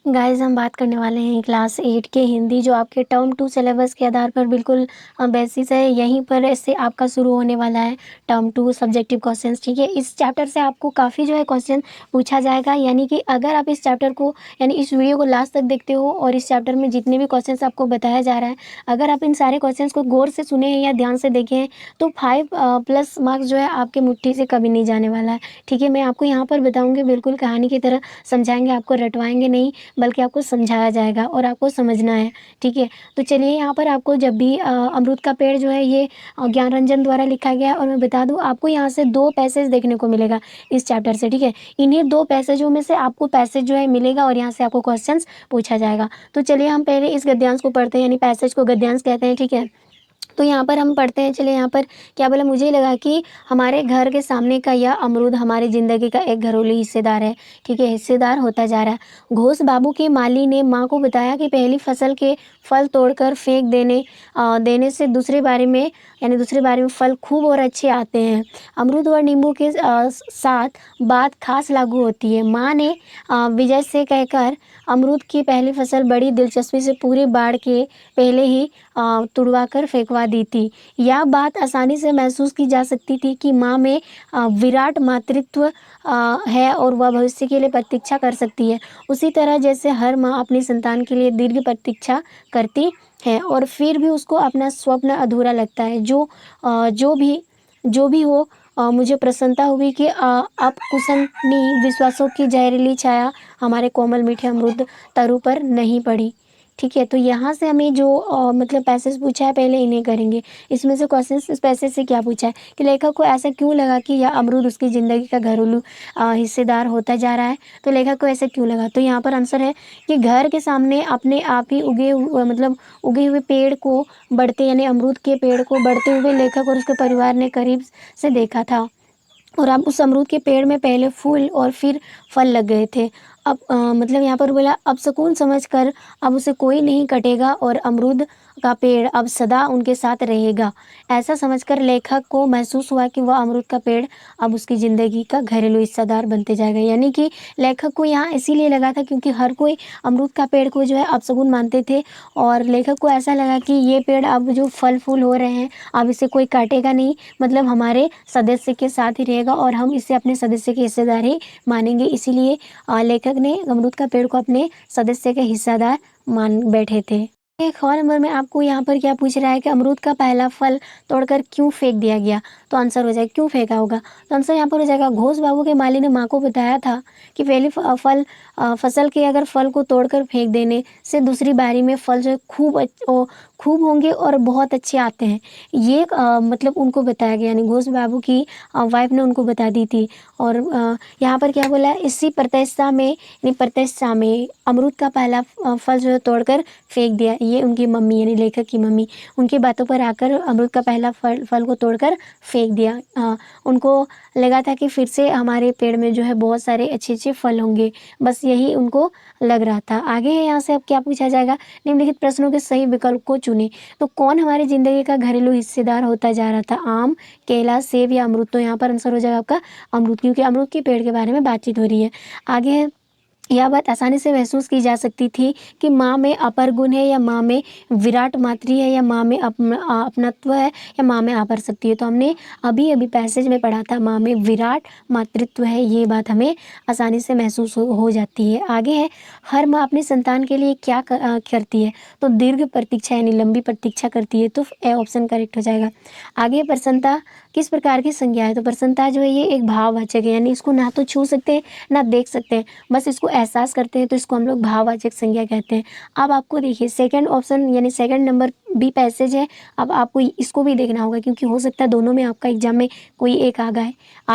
Guys हम बात करने वाले हैं क्लास 8 के हिंदी जो आपके टर्म 2 सिलेबस के आधार पर बिल्कुल बेसिस है। यहीं पर इससे आपका शुरू होने वाला है टर्म 2 सब्जेक्टिव क्वेश्चंस। ठीक है, इस चैप्टर से आपको काफ़ी जो है क्वेश्चन पूछा जाएगा। यानी कि अगर आप इस चैप्टर को यानी इस वीडियो को लास्ट तक देखते हो और इस चैप्टर में जितने भी क्वेश्चंस आपको बताया जा रहा है, अगर आप इन सारे क्वेश्चंस को गौर से सुने हैं या ध्यान से देखे हैं तो 5+ मार्क्स जो है आपके मुट्ठी से कभी नहीं जाने वाला है। ठीक है, मैं आपको यहाँ पर बताऊँगी, बिल्कुल कहानी की तरह समझाएंगे, आपको रटवाएंगे नहीं बल्कि आपको समझाया जाएगा और आपको समझना है। ठीक है, तो चलिए यहाँ पर आपको जब भी अमरूद का पेड़ जो है ये ज्ञान रंजन द्वारा लिखा गया है। और मैं बता दूँ आपको यहाँ से 2 पैसेज देखने को मिलेगा इस चैप्टर से। ठीक है, इन्हीं 2 पैसेजों में से आपको पैसेज जो है मिलेगा और यहाँ से आपको क्वेश्चंस पूछा जाएगा। तो चलिए हम पहले इस गद्यांश को पढ़ते हैं, यानी पैसेज को गद्यांश कहते हैं। ठीक है, तो यहाँ पर हम पढ़ते हैं। चलिए यहाँ पर क्या बोला, मुझे लगा कि हमारे घर के सामने का यह अमरूद हमारी ज़िंदगी का एक घरेलू हिस्सेदार है। ठीक है, हिस्सेदार होता जा रहा है। घोष बाबू के माली ने माँ को बताया कि पहली फसल के फल तोड़कर फेंक देने से दूसरे बारे में फल खूब और अच्छे आते हैं। अमरूद और नींबू के साथ बात खास लागू होती है। माँ ने विजय से कहकर अमरूद की पहली फसल बड़ी दिलचस्पी से पूरी बाढ़ के पहले ही तुड़वा कर फेंकवा दी थी। यह बात आसानी से महसूस की जा सकती थी कि माँ में विराट मातृत्व है और वह भविष्य के लिए प्रतीक्षा कर सकती है, उसी तरह जैसे हर माँ अपनी संतान के लिए दीर्घ प्रतीक्षा करती है और फिर भी उसको अपना स्वप्न अधूरा लगता है। जो भी हो, मुझे प्रसन्नता हुई कि अब कुसनी विश्वासों की जहरीली छाया हमारे कोमल मीठे अमरूद तरु पर नहीं पड़ी। ठीक है, तो यहाँ से हमें जो मतलब पैसेज पूछा है पहले इन्हें करेंगे। इसमें से क्वेश्चन इस पैसेज से क्या पूछा है कि लेखक को ऐसा क्यों लगा कि यह अमरूद उसकी ज़िंदगी का घरेलू हिस्सेदार होता जा रहा है। तो लेखक को ऐसा क्यों लगा, तो यहाँ पर आंसर है कि घर के सामने अपने आप ही उगे हुए पेड़ को बढ़ते यानी अमरूद के पेड़ को बढ़ते हुए लेखक और उसके परिवार ने करीब से देखा था। और अब उस अमरूद के पेड़ में पहले फूल और फिर फल लग गए थे। अब मतलब यहाँ पर बोला अब सुकून समझकर अब उसे कोई नहीं कटेगा और अमरूद का पेड़ अब सदा उनके साथ रहेगा। ऐसा समझकर लेखक को महसूस हुआ कि वह अमरूद का पेड़ अब उसकी ज़िंदगी का घरेलू हिस्सेदार बनते जाएगा। यानी कि लेखक को यहाँ इसीलिए लगा था क्योंकि हर कोई अमरूद का पेड़ को जो है अपशगुन मानते थे और लेखक को ऐसा लगा कि ये पेड़ अब जो फल फूल हो रहे हैं अब इसे कोई काटेगा नहीं, मतलब हमारे सदस्य के साथ ही रहेगा और हम इसे अपने सदस्य के हिस्सेदार ही मानेंगे। इसीलिए लेखक ने अमरूद का पेड़ को अपने सदस्य के हिस्सेदार मान बैठे थे। एक और नंबर में आपको यहाँ पर क्या पूछ रहा है कि अमरूद का पहला फल तोड़कर क्यों फेंक दिया गया। तो आंसर हो जाएगा क्यों फेंका होगा, तो आंसर यहाँ पर हो जाएगा घोष बाबू के माली ने माँ को बताया था कि पहली फसल के अगर फल को तोड़कर फेंक देने से दूसरी बारी में फल जो है खूब होंगे और बहुत अच्छे आते हैं। ये मतलब उनको बताया गया, यानी घोष बाबू की वाइफ ने उनको बता दी थी। और यहाँ पर क्या बोला है, इसी प्रत्याशा में अमरूद का पहला फल जो है तोड़कर फेंक दिया। ये उनकी मम्मी यानी लेखक की मम्मी उनकी बातों पर आकर अमरूद का पहला फल को तोड़कर फेंक दिया। उनको लगा था कि फिर से हमारे पेड़ में जो है बहुत सारे अच्छे फल होंगे, बस यही उनको लग रहा था। आगे है यहाँ से अब क्या पूछा जाएगा, निम्नलिखित प्रश्नों के सही विकल्प को चुने। तो कौन हमारी ज़िंदगी का घरेलू हिस्सेदार होता जा रहा था, आम, केला, सेब या अमरूद। तो यहाँ पर आंसर हो जाएगा आपका अमरूद, क्योंकि अमरूद के पेड़ के बारे में बातचीत हो रही है। आगे है, यह बात आसानी से महसूस की जा सकती थी कि माँ में अपर गुण है या माँ में विराट मातृ है या माँ में अपनत्व है या माँ में अपर शक्ति है। तो हमने अभी पैसेज में पढ़ा था माँ में विराट मातृत्व है, ये बात हमें आसानी से महसूस हो जाती है। आगे है, हर माँ अपने संतान के लिए क्या करती है। तो दीर्घ प्रतीक्षा यानी लंबी प्रतीक्षा करती है, तो ए ऑप्शन करेक्ट हो जाएगा। आगे प्रसन्नता किस प्रकार की संज्ञा है। तो प्रसन्नता जो है ये एक भाववाचक है, यानी इसको ना तो छू सकते हैं ना देख सकते हैं, बस इसको एहसास करते हैं, तो इसको हम लोग भाववाचक संज्ञा कहते हैं। अब आपको देखिए सेकंड ऑप्शन यानी सेकंड नंबर बी पैसेज है। अब आपको इसको भी देखना होगा क्योंकि हो सकता है दोनों में आपका एग्जाम में कोई एक आ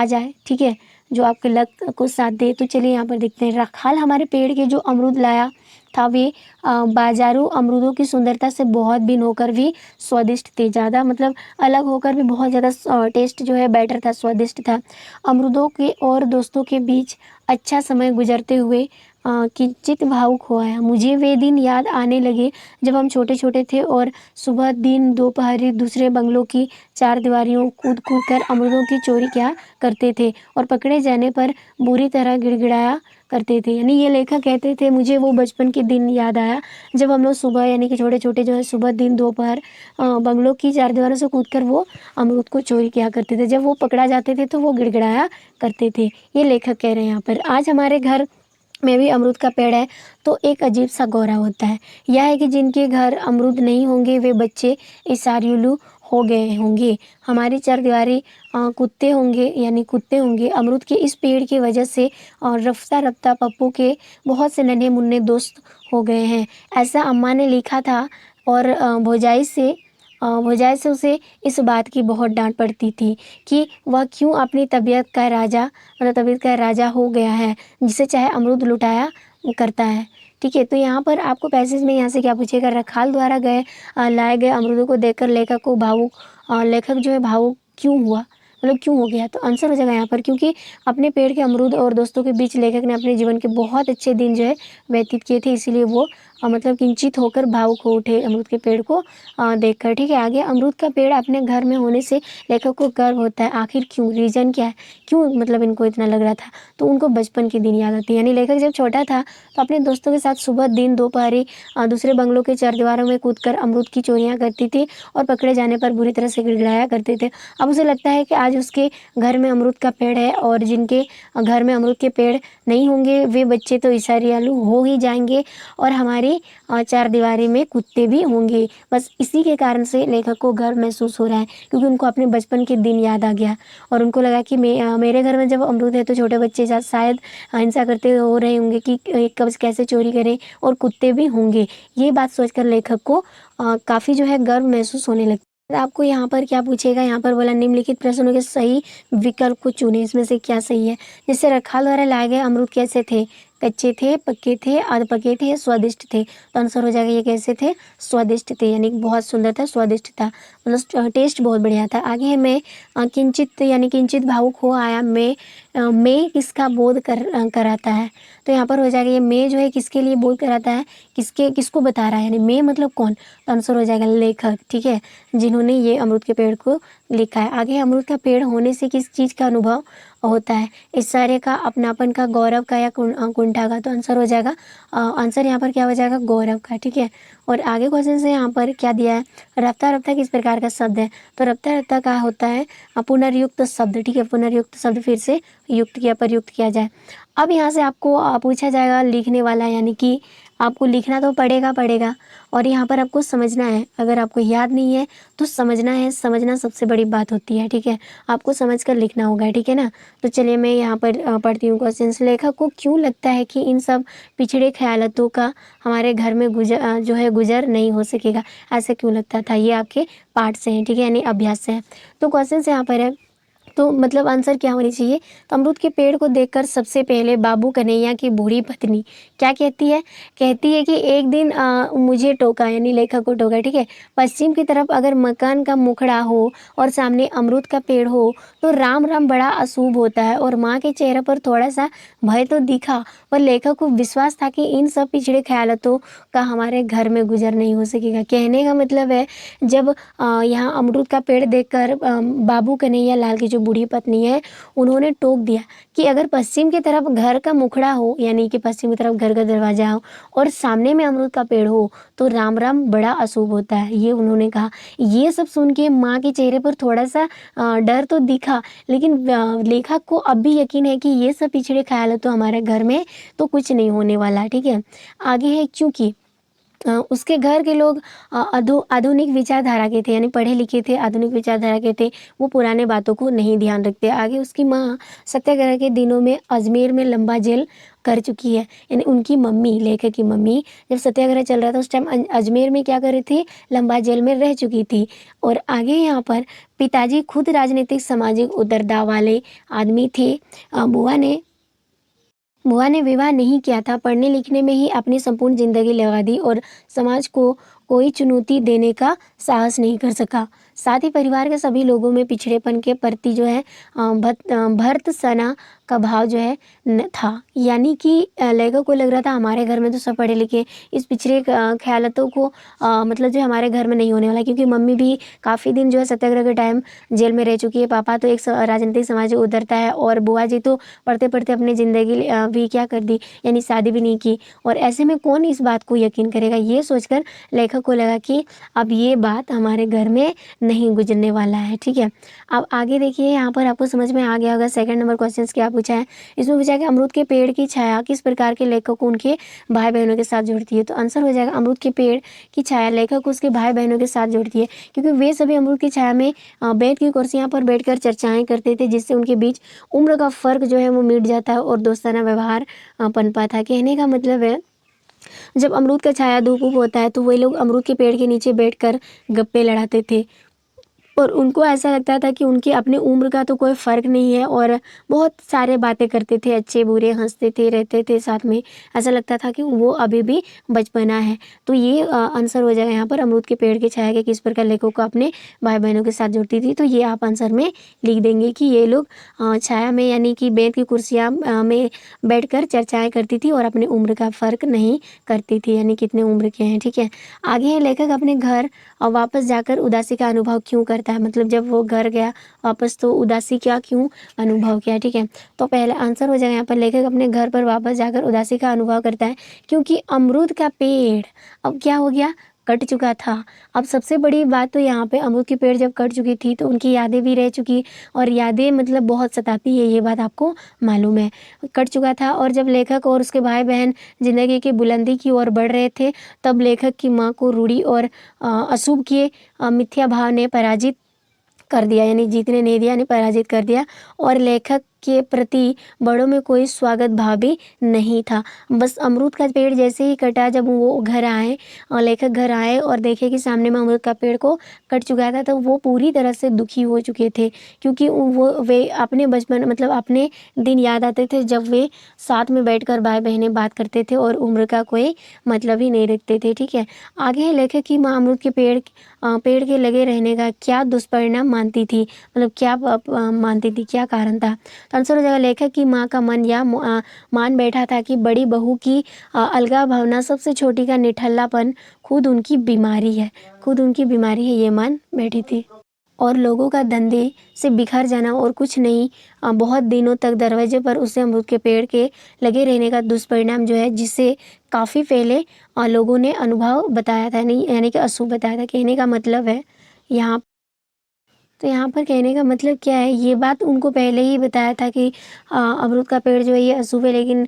जाए। ठीक है, जो आपके लक को साथ दे। तो चलिए यहाँ पर देखते हैं, रखाल हमारे पेड़ के जो अमरूद लाया था वे बाजारू अमरूदों की सुंदरता से बहुत भिन्न होकर भी स्वादिष्ट थे। ज़्यादा मतलब अलग होकर भी बहुत ज़्यादा टेस्ट जो है बेटर था, स्वादिष्ट था। अमरूदों के और दोस्तों के बीच अच्छा समय गुजरते हुए किंचित भावुक हो आया। मुझे वे दिन याद आने लगे जब हम छोटे-छोटे थे और सुबह दिन दोपहरी दूसरे बंगलों की चारदीवारियों कूद-कूद कर अमरूदों की चोरी किया करते थे और पकड़े जाने पर बुरी तरह गिड़गिड़ाया करते थे। यानी ये लेखक कहते थे मुझे वो बचपन के दिन याद आया जब हम लोग सुबह यानी कि छोटे-छोटे जो है सुबह दिन दोपहर बंगलों की चारदीवारों से कूदकर वो अमरूद को चोरी किया करते थे। जब वो पकड़ा जाते थे तो वो गिड़गिड़ाया करते थे। ये लेखक कह रहे हैं यहाँ पर। आज हमारे घर में भी अमरूद का पेड़ है तो एक अजीब सा गौरव होता है। यह है कि जिनके घर अमरूद नहीं होंगे वे बच्चे ईर्ष्यालु हो गए होंगे। हमारी चारदीवारी कुत्ते होंगे यानी कुत्ते होंगे अमरूद के इस पेड़ की वजह से और रफ्ता-रफ्ता पप्पू के बहुत से नन्हे-मुन्ने दोस्त हो गए हैं। ऐसा अम्मा ने लिखा था और भौजाई से उसे इस बात की बहुत डाँट पड़ती थी कि वह क्यों अपनी तबीयत का राजा हो गया है, जिसे चाहे अमरूद लुटाया करता है। ठीक है, तो यहाँ पर आपको पैसेज में यहाँ से क्या पूछेगा, रखाल द्वारा लाए गए अमरूदों को देखकर लेखक जो है भावुक क्यों हुआ? मतलब क्यों हो गया? तो आंसर हो जाएगा यहाँ पर क्योंकि अपने पेड़ के अमरूद और दोस्तों के बीच लेखक ने अपने जीवन के बहुत अच्छे दिन जो है व्यतीत किए थे, इसीलिए वो मतलब किंचित होकर भावुक हो उठे अमरूद के पेड़ को देखकर। ठीक है, आगे अमरूद का पेड़ अपने घर में होने से लेखक को गर्व होता है। आखिर क्यों? रीज़न क्या है? क्यों मतलब इनको इतना लग रहा था? तो उनको बचपन के दिन याद आती है। यानी लेखक जब छोटा था तो अपने दोस्तों के साथ सुबह दिन दोपहरी दूसरे बंगलों के चारदीवारों में कूदकर अमरूद की चोरियाँ करती थी और पकड़े जाने पर बुरी तरह से गिड़गिड़ाया करते थे। अब उसे लगता है कि आज उसके घर में अमरूद का पेड़ है और जिनके घर में अमरूद के पेड़ नहीं होंगे वे बच्चे तो ईर्ष्यालु हो ही जाएँगे और हमारी चारदीवारी में कुत्ते भी होंगे। बस इसी के कारण से लेखक को गर्व महसूस हो रहा है क्योंकि उनको अपने बचपन के दिन याद आ गया और उनको लगा कि मेरे घर में जब अमरूद है तो छोटे बच्चे शायद हिंसा करते हो रहे होंगे कि कब कैसे चोरी करें और कुत्ते भी होंगे। ये बात सोचकर लेखक को काफ़ी जो है गर्व महसूस होने लगता है। आपको यहाँ पर क्या पूछेगा, यहाँ पर बोला निम्नलिखित प्रश्नों के सही विकल्प को चुनें, इसमें से क्या सही है? जैसे रखाल द्वारा लाए गए अमरूद कैसे थे? कच्चे थे, पक्के थे, आध पके थे, स्वादिष्ट थे। तो आंसर हो जाएगा ये कैसे थे? स्वादिष्ट थे, यानी बहुत सुंदर था, स्वादिष्ट था, मतलब टेस्ट बहुत बढ़िया था। आगे है मैं किंचित यानी किंचित भावुक हो आया मैं किसका बोध कराता है? तो यहाँ पर हो जाएगा ये मैं जो है किसके लिए बोध कराता है? किसको बता रहा है? यानी मैं मतलब कौन? तो आंसर हो जाएगा लेखक। ठीक है, जिन्होंने ये अमरूद के पेड़ को लिखा है। आगे अमरूद का पेड़ होने से किस चीज़ का अनुभव होता है? ऐश्वर्य का, अपनापन का, गौरव का या कुंठा का? तो आंसर हो जाएगा आंसर यहाँ पर क्या हो जाएगा? गौरव का। ठीक है, और आगे क्वेश्चन से यहाँ पर क्या दिया है? रफ्ता रफ्ता किस प्रकार का शब्द है? तो रफ्ता रफ्ता का होता है पुनर्युक्त शब्द। ठीक है, पुनर्युक्त शब्द फिर से युक्त किया प्रयुक्त किया जाए। अब यहाँ से आपको पूछा जाएगा लिखने वाला, यानी कि आपको लिखना तो पड़ेगा और यहाँ पर आपको समझना है। अगर आपको याद नहीं है तो समझना है, समझना सबसे बड़ी बात होती है। ठीक है, आपको समझ कर लिखना होगा। ठीक है ना, तो चलिए मैं यहाँ पर पढ़ती हूँ क्वेश्चन। लेखक को क्यों लगता है कि इन सब पिछड़े ख्यालातों का हमारे घर में गुजर नहीं हो सकेगा? ऐसा क्यों लगता था? ये आपके पाठ से है। ठीक है, यानी अभ्यास से है। तो क्वेश्चन यहाँ पर है, तो मतलब आंसर क्या होनी चाहिए? तो अमरूद के पेड़ को देखकर सबसे पहले बाबू कन्हैया की बूढ़ी पत्नी क्या कहती है? कहती है कि एक दिन मुझे टोका, यानी लेखक को टोका। ठीक है, पश्चिम की तरफ अगर मकान का मुखड़ा हो और सामने अमरूद का पेड़ हो तो राम राम बड़ा अशुभ होता है। और माँ के चेहरे पर थोड़ा सा भय तो दिखा, पर लेखक को विश्वास था कि इन सब पिछड़े ख्यालातों का हमारे घर में गुजर नहीं हो सकेगा। कहने का मतलब है जब यहाँ अमरूद का पेड़ देखकर बाबू कन्हैया लाल की जो बूढ़ी पत्नी है उन्होंने टोक दिया कि अगर पश्चिम की तरफ घर का मुखड़ा हो, यानी कि पश्चिम की तरफ घर का दरवाजा हो और सामने में अमरूद का पेड़ हो तो राम राम बड़ा अशुभ होता है, ये उन्होंने कहा। ये सब सुन के माँ के चेहरे पर थोड़ा सा डर तो दिखा, लेकिन लेखक को अब भी यकीन है कि ये सब पिछड़े ख्याल तो हमारे घर में तो कुछ नहीं होने वाला। ठीक है, आगे है क्योंकि उसके घर के लोग आधुनिक विचारधारा के थे, यानी पढ़े लिखे थे, आधुनिक विचारधारा के थे, वो पुराने बातों को नहीं ध्यान रखते। आगे उसकी माँ सत्याग्रह के दिनों में अजमेर में लंबा जेल कर चुकी है, यानी उनकी मम्मी, लेखक की मम्मी, जब सत्याग्रह चल रहा था उस टाइम अजमेर में क्या कर रही थी? लंबा जेल में रह चुकी थी। और आगे यहाँ पर पिताजी खुद राजनीतिक सामाजिक उतरदाव वाले आदमी थे। बुआ ने विवाह नहीं किया था, पढ़ने लिखने में ही अपनी संपूर्ण जिंदगी लगा दी और समाज को कोई चुनौती देने का साहस नहीं कर सका। साथ ही परिवार के सभी लोगों में पिछड़ेपन के प्रति जो है भर्त्सना का भाव जो है था। यानी कि लेखक को लग रहा था हमारे घर में तो सब पढ़े लिखे, इस पिछड़े ख्यालतों को मतलब जो हमारे घर में नहीं होने वाला, क्योंकि मम्मी भी काफ़ी दिन जो है सत्याग्रह के टाइम जेल में रह चुकी है, पापा तो एक राजनीतिक समाज में उतरता है, और बुआ जी तो पढ़ते पढ़ते अपनी ज़िंदगी भी क्या कर दी, यानी शादी भी नहीं की। और ऐसे में कौन इस बात को यकीन करेगा, ये सोचकर लेखक को लगा कि अब ये बात हमारे घर में नहीं गुजरने वाला है। ठीक है, अब आगे देखिए, यहाँ पर आपको समझ में आ गया होगा सेकंड नंबर क्वेश्चन क्या पूछा है। इसमें पूछा है कि अमरूद के पेड़ की छाया किस प्रकार के लेखक को उनके भाई बहनों के साथ जोड़ती है। तो आंसर हो जाएगा अमरूद के पेड़ की छाया लेखक को उसके भाई बहनों के साथ जोड़ती है, क्योंकि वे सभी अमरूद की छाया में बैठ की कुर्सियां पर बैठकर चर्चाएं करते थे, जिससे उनके बीच उम्र का फर्क जो है वो मिट जाता है और दोस्ताना व्यवहार पनपा था। कहने का मतलब है, जब अमरूद का छाया धूप होता है तो वे लोग अमरूद के पेड़ के नीचे बैठकर गप्पे लड़ाते थे, और उनको ऐसा लगता था कि उनकी अपनी उम्र का तो कोई फ़र्क नहीं है, और बहुत सारे बातें करते थे, अच्छे बुरे हंसते थे, रहते थे साथ में। ऐसा लगता था कि वो अभी भी बचपना है। तो ये आंसर हो जाएगा यहाँ पर, अमरूद के पेड़ की छाया के किस प्रकार लेखकों को अपने भाई बहनों के साथ जोड़ती थी। तो ये आप आंसर में लिख देंगे कि ये लोग छाया में यानी कि बेंत की कुर्सियाँ में बैठकर चर्चाएँ करती थी और अपनी उम्र का फ़र्क नहीं करती थी, यानी कितने उम्र के हैं। ठीक है, आगे है लेखक अपने घर वापस जाकर उदासी का अनुभव क्यों करता है। मतलब जब वो घर गया वापस तो उदासी क्या क्यों अनुभव किया। ठीक है, तो पहला आंसर हो जाएगा यहाँ पर, लेखक अपने घर पर वापस जाकर उदासी का अनुभव करता है क्योंकि अमरूद का पेड़ अब क्या हो गया, कट चुका था। अब सबसे बड़ी बात तो यहाँ पे अमरूद की पेड़ जब कट चुकी थी तो उनकी यादें भी रह चुकी, और यादें मतलब बहुत सताती है, ये बात आपको मालूम है। कट चुका था, और जब लेखक और उसके भाई बहन जिंदगी की बुलंदी की ओर बढ़ रहे थे, तब लेखक की माँ को रूढ़ी और अशुभ के मिथ्या भाव ने पराजित कर दिया, यानी जीतने नहीं दिया, यानी पराजित कर दिया, और लेखक के प्रति बड़ों में कोई स्वागत भाव भी नहीं था। बस अमरूद का पेड़ जैसे ही कटा, जब वो घर आए और लेखक घर आए और देखे कि सामने में अमरूद का पेड़ को कट चुका था, तो वो पूरी तरह से दुखी हो चुके थे, क्योंकि वे अपने बचपन मतलब अपने दिन याद आते थे जब वे साथ में बैठकर भाई बहनें बात करते थे और उम्र का कोई मतलब ही नहीं रखते थे। ठीक है, आगे है लेखक की माँ अमरूद के पेड़ के लगे रहने का क्या दुष्परिणाम मानती थी, मतलब क्या मानती थी, क्या कारण था। तो आंसर हो जाएगा, लेखक की माँ का मन या मान बैठा था कि बड़ी बहू की अलगा भावना, सबसे छोटी का निठल्लापन खुद उनकी बीमारी है, खुद उनकी बीमारी है, ये मान बैठी थी। और लोगों का धंधे से बिखर जाना और कुछ नहीं बहुत दिनों तक दरवाजे पर उसे अमरूद के पेड़ के लगे रहने का दुष्परिणाम जो है, जिसे काफ़ी पहले लोगों ने अनुभव बताया था, नहीं यानी कि अशुभ बताया था। कहने का मतलब है यहाँ, तो यहाँ पर कहने का मतलब क्या है, ये बात उनको पहले ही बताया था कि अमरूद का पेड़ जो है ये अशुभ है, लेकिन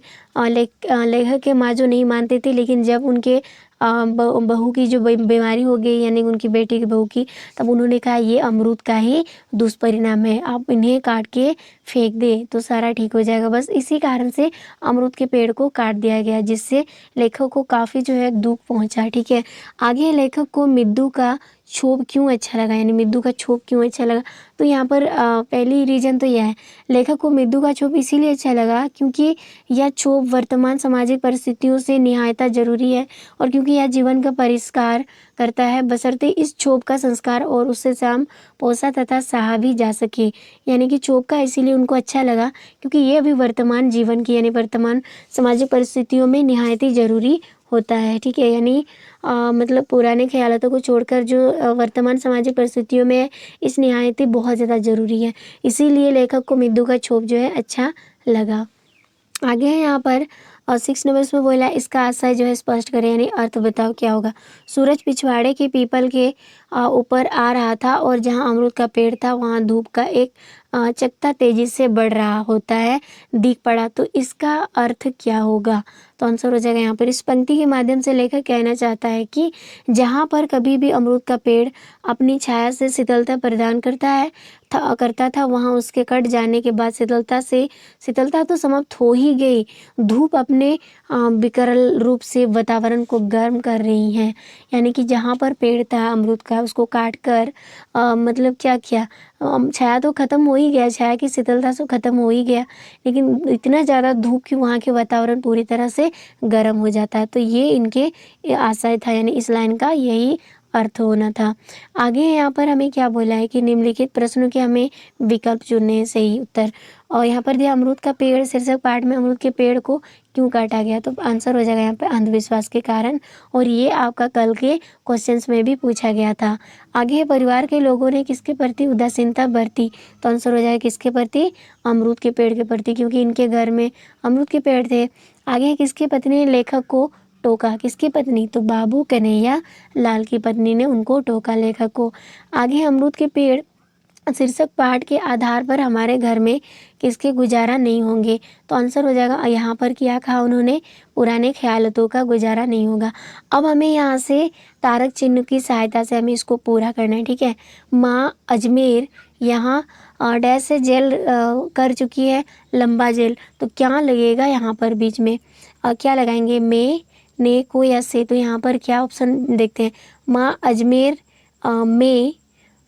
लेखक के माँ जो नहीं मानते थे, लेकिन जब उनके बहू की जो बीमारी हो गई, यानी उनकी बेटी की बहू की, तब उन्होंने कहा ये अमरूद का ही दुष्परिणाम है, आप इन्हें काट के फेंक दे तो सारा ठीक हो जाएगा। बस इसी कारण से अमरूद के पेड़ को काट दिया गया, जिससे लेखक को काफ़ी जो है दुख पहुंचा। ठीक है, आगे लेखक को मिद्दू का छोप क्यों अच्छा लगा, यानी मिद्दू का छोप क्यों अच्छा लगा। तो यहाँ पर पहली रीज़न तो यह है, लेखक को मिद्दू का छोप इसीलिए अच्छा लगा क्योंकि यह छोप वर्तमान सामाजिक परिस्थितियों से निहायता जरूरी है, और क्योंकि यह जीवन का परिष्कार करता है, बशर्ते इस छोप का संस्कार और उससे साम पोसा तथा सहा भी जा सके। यानी कि छोप का इसीलिए उनको अच्छा लगा क्योंकि ये अभी वर्तमान जीवन की यानी वर्तमान सामाजिक परिस्थितियों में निहायत ही ज़रूरी होता है। ठीक है, यानी मतलब पुराने ख्यालों को छोड़कर जो वर्तमान सामाजिक परिस्थितियों में इस निहायती बहुत ज़्यादा ज़रूरी है, इसीलिए लेखक को मिद्दू का छोप जो है अच्छा लगा। आगे है यहाँ पर 6 नंबर में बोला इसका आशय जो है स्पष्ट करें, यानी अर्थ बताओ क्या होगा। सूरज पिछवाड़े के पीपल के ऊपर आ रहा था, और जहाँ अमरूद का पेड़ था वहाँ धूप का एक चकता तेजी से बढ़ रहा होता है दिख पड़ा। तो इसका अर्थ क्या होगा, तो आंसर हो जाएगा यहाँ पर, इस पंक्ति के माध्यम से लेखक कहना चाहता है कि जहाँ पर कभी भी अमरूद का पेड़ अपनी छाया से शीतलता प्रदान करता था वहाँ उसके कट जाने के बाद शीतलता तो समाप्त हो ही गई। धूप अपने विकराल रूप से वातावरण को गर्म कर रही हैं। यानी कि जहाँ पर पेड़ था अमरूद का उसको काट कर मतलब क्या किया, छाया तो ख़त्म हो ही गया, छाया की शीतलता से ख़त्म हो ही गया, लेकिन इतना ज़्यादा धूप कि वहाँ के वातावरण पूरी तरह से गर्म हो जाता है। तो ये इनके आशय था, यानी इस लाइन का यही अर्थ होना था। आगे यहाँ पर हमें क्या बोला है कि निम्नलिखित प्रश्नों के हमें विकल्प चुनने हैं सही उत्तर। और यहाँ पर दिया अमरूद का पेड़, शीर्षक पाठ में अमरूद के पेड़ को क्यों काटा गया, तो आंसर हो जाएगा यहाँ पे अंधविश्वास के कारण। और ये आपका कल के क्वेश्चंस में भी पूछा गया था। आगे परिवार के लोगों ने किसके प्रति उदासीनता बरती, तो आंसर हो जाएगा किसके प्रति, अमरूद के पेड़ के प्रति, क्योंकि इनके घर में अमरूद के पेड़ थे। आगे किसकी पत्नी ने लेखक को टोका, किसकी पत्नी, तो बाबू कन्हैया लाल की पत्नी ने उनको टोका, लेखक को। आगे अमरूद के पेड़ शीर्षक पाठ के आधार पर हमारे घर में किसके गुजारा नहीं होंगे, तो आंसर हो जाएगा यहाँ पर क्या कहा उन्होंने, पुराने ख्यालतों का गुजारा नहीं होगा। अब हमें यहाँ से तारक चिन्ह की सहायता से हमें इसको पूरा करना है, ठीक है। माँ अजमेर यहाँ डैश से जेल कर चुकी है, लंबा जेल, तो क्या लगेगा यहाँ पर बीच में, क्या लगाएंगे, में, ने, को या से, तो यहाँ पर क्या ऑप्शन देखते हैं, माँ अजमेर में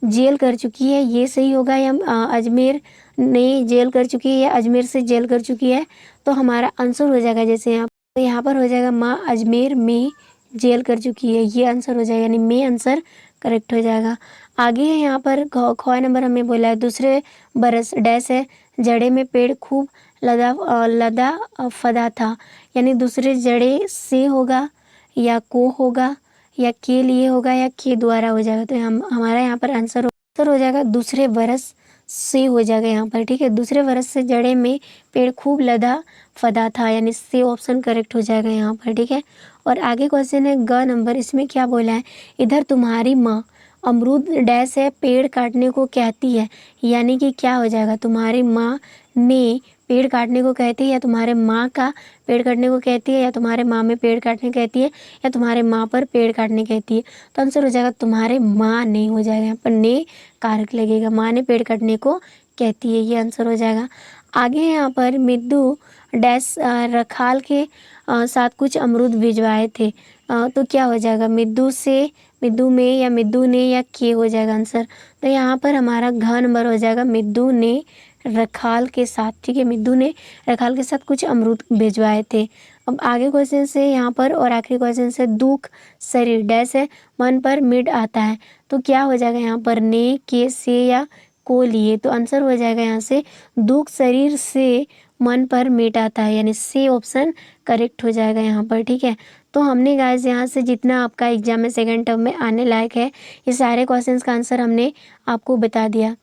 जेल कर चुकी है, ये सही होगा, या अजमेर ने जेल कर चुकी है या अजमेर से जेल कर चुकी है, तो हमारा आंसर हो जाएगा जैसे यहाँ पर हो जाएगा माँ अजमेर में जेल कर चुकी है, ये आंसर हो जाएगा, यानी में आंसर करेक्ट हो जाएगा। आगे है यहाँ पर ख नंबर हमें बोला है, दूसरे बरस डैश है, जड़े में पेड़ खूब लदा फदा था, यानी दूसरे जड़े से होगा या को होगा या के लिए होगा या के द्वारा हो जाएगा, तो हमारा यहाँ पर आंसर हो जाएगा दूसरे बरस से हो जाएगा यहाँ पर, ठीक है। दूसरे बरस से जड़े में पेड़ खूब लदा फदा था, यानी से ऑप्शन करेक्ट हो जाएगा यहाँ पर, ठीक है। और आगे क्वेश्चन है ग नंबर, इसमें क्या बोला है, इधर तुम्हारी माँ अमरूद डैश है पेड़ काटने को कहती है, यानी कि क्या हो जाएगा, तुम्हारी माँ ने पेड़ काटने को कहती है, या तुम्हारे माँ का पेड़ काटने को कहती है, या तुम्हारे माँ में पेड़ काटने कहती है, या तुम्हारे माँ पर पेड़ काटने कहती है, तो आंसर हो जाएगा तुम्हारे माँ ने, हो जाएगा यहाँ पर ने कारक लगेगा, माँ ने पेड़ काटने को कहती है, ये आंसर हो जाएगा। आगे यहाँ पर मिद्दू डैश रखाल के साथ कुछ अमरूद भिजवाए थे, तो क्या हो जाएगा, मिद्दू से, मिद्दू में, या मिद्दू ने, या के हो जाएगा आंसर, तो यहाँ पर हमारा घ नंबर हो जाएगा मिद्दू ने रखाल के साथ, ठीक है। मिद्दू ने रखाल के साथ कुछ अमरूद भिजवाए थे। अब आगे क्वेश्चन से यहाँ पर और आखिरी क्वेश्चन से दुख शरीर डैश है मन पर मिट आता है, तो क्या हो जाएगा यहाँ पर, ने, के, से या को लिए, तो आंसर हो जाएगा यहाँ से दुख शरीर से मन पर मिट आता है, यानी से ऑप्शन करेक्ट हो जाएगा यहाँ पर, ठीक है। तो हमने गाइस यहाँ से जितना आपका एग्जाम में सेकेंड टर्म में आने लायक है ये सारे क्वेश्चंस का आंसर हमने आपको बता दिया।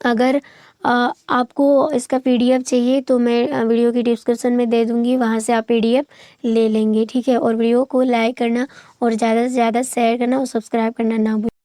अगर आपको इसका पीडीएफ चाहिए तो मैं वीडियो की डिस्क्रिप्शन में दे दूँगी, वहाँ से आप पीडीएफ ले लेंगे, ठीक है। और वीडियो को लाइक करना और ज़्यादा से ज़्यादा शेयर करना और सब्सक्राइब करना ना भूलें।